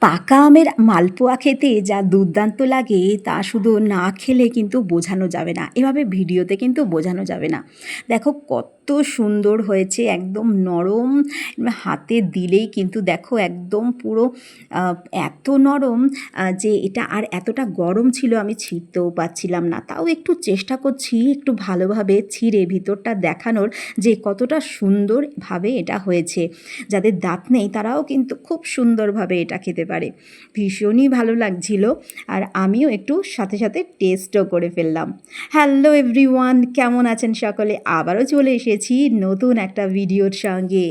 পাকা আমের মালপোয়া খেতে যা দুর্দান্ত লাগে তা শুধু না খেলে কিন্তু বোঝানো যাবে না, এভাবে ভিডিওতে কিন্তু বোঝানো যাবে না। দেখো কত সুন্দর হয়েছে, একদম নরম, হাতে দিলেই কিন্তু দেখো একদম পুরো এত নরম যে এটা আর এতটা গরম ছিল আমি ছিঁড়তেও পারছিলাম না, তাও একটু চেষ্টা করছি একটু ভালোভাবে ছিঁড়ে ভিতরটা দেখানোর যে কতটা সুন্দরভাবে এটা হয়েছে। যাদের দাঁত নেই তারাও কিন্তু খুব সুন্দরভাবে এটা খেতে পারে। ভীষণই ভালো লাগছিল, আর আমিও একটু সাথে সাথে টেস্টও করে ফেললাম। হ্যালো এভরিওয়ান, কেমন আছেন সকলে? আবারও চলে এসেছি নতুন একটা ভিডিওর সঙ্গে।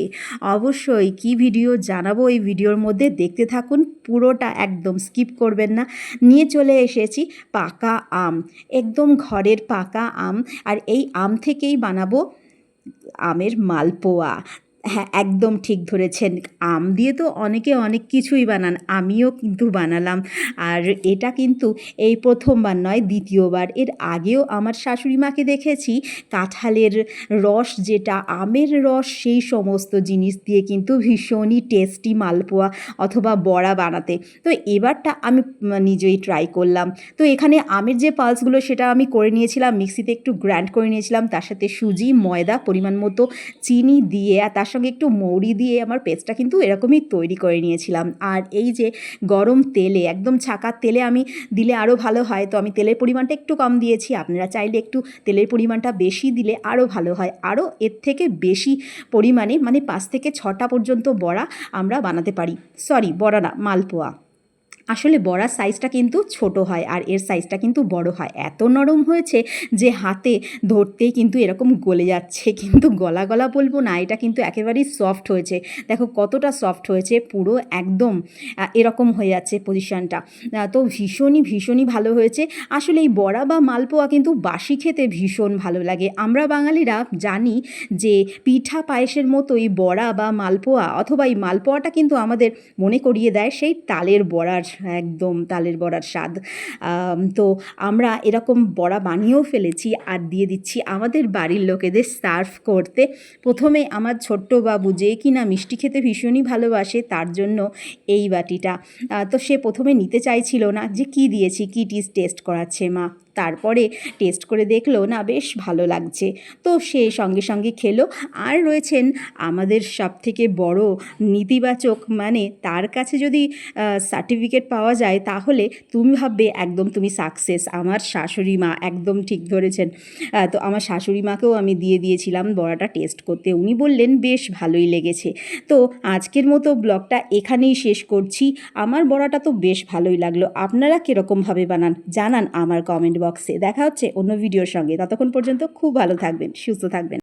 অবশ্যই কি ভিডিও জানাবো এই ভিডিওর মধ্যে, দেখতে থাকুন পুরোটা, একদম স্কিপ করবেন না। নিয়ে চলে এসেছি পাকা আম, একদম ঘরের পাকা আম, আর এই আম থেকেই বানাবো আমের মালপোয়া। হ্যাঁ, একদম ঠিক ধরেছেন, আম দিয়ে তো অনেকে অনেক কিছুই বানান, আমিও কিন্তু বানালাম। আর এটা কিন্তু এই প্রথমবার নয়, দ্বিতীয়বার। এর আগেও আমার শাশুড়ি মাকে দেখেছি কাঁঠালের রস, যেটা আমের রস, সেই সমস্ত জিনিস দিয়ে কিন্তু ভীষণই টেস্টি মালপোয়া অথবা বড়া বানাতে। তো এবারটা আমি নিজেই ট্রাই করলাম। তো এখানে আমের যে পালসগুলো সেটা আমি করে নিয়েছিলাম, মিক্সিতে একটু গ্রাইন্ড করে নিয়েছিলাম, তার সাথে সুজি, ময়দা, পরিমাণ মতো চিনি দিয়ে, আর তার সঙ্গে একটু মৌরি দিয়ে আমার পেস্টটা কিন্তু এরকমই তৈরি করে নিয়েছিলাম। আর এই যে গরম তেলে, একদম ছাঁকা তেলে আমি দিলে আরও ভালো হয়, তো আমি তেলের পরিমাণটা একটু কম দিয়েছি, আপনারা চাইলে একটু তেলের পরিমাণটা বেশি দিলে আরও ভালো হয়। আরও এর থেকে বেশি পরিমাণে, মানে 5 থেকে 6টা পর্যন্ত বড়া আমরা বানাতে পারি। সরি, বড়া না, মালপোয়া। আসলে বড়ার সাইজটা কিন্তু ছোট হয় আর এর সাইজটা কিন্তু বড় হয়। এত নরম হয়েছে যে হাতে ধরতেই কিন্তু এরকম গলে যাচ্ছে, কিন্তু গলা গলা বলবো না, এটা কিন্তু একেবারেই সফট হয়েছে। দেখো কতটা সফট হয়েছে, পুরো একদম এরকম হয়ে যাচ্ছে পজিশনটা। তো ভীষণই ভীষণই ভালো হয়েছে। আসলে এই বড়া বা মালপোয়া কিন্তু বাসি খেতে ভীষণ ভালো লাগে। আমরা বাঙালিরা জানি যে পিঠা পায়েসের মতোই বড়া বা মালপোয়া, অথবা এই মালপোয়াটা কিন্তু আমাদের মনে করিয়ে দেয় সেই তালের বড়ার, একদম তালের বড়ার স্বাদ। তো আমরা এরকম বড়া বানিয়েও ফেলেছি আর দিয়ে দিচ্ছি আমাদের বাড়ির লোকেদের সার্ভ করতে। প্রথমে আমার ছোট্ট বাবু, যে কিনা মিষ্টি খেতে ভীষণই ভালোবাসে, তার জন্য এই বাটিটা। তো সে প্রথমে নিতে চাইছিল না, যে কি দিয়েছি, কি টেস্ট করাচ্ছে মা। তারপরে টেস্ট করে দেখলো না বেশ ভালো লাগছে, তো সে সঙ্গে সঙ্গে খেলো। আর রয়েছেন আমাদের সবথেকে বড় নেতিবাচক, মানে তার কাছে যদি সার্টিফিকেট পাওয়া যায় তাহলে তুমি ভাববে একদম তুমি সাকসেস, আমার শাশুড়ি মা। একদম ঠিক ধরেছেন। তো আমার শাশুড়ি মাকেও আমি দিয়ে দিয়েছিলাম বড়াটা টেস্ট করতে, উনি বললেন বেশ ভালোই লেগেছে। তো আজকের মতো ব্লগটা এখানেই শেষ করছি। আমার বড়াটা তো বেশ ভালোই লাগলো, আপনারা কীরকমভাবে বানান জানান আমার কমেন্ট বক্সে। দেখা হচ্ছে অন্য ভিডিওর সঙ্গে, ততক্ষণ পর্যন্ত খুব ভালো থাকবেন, সুস্থ থাকবেন।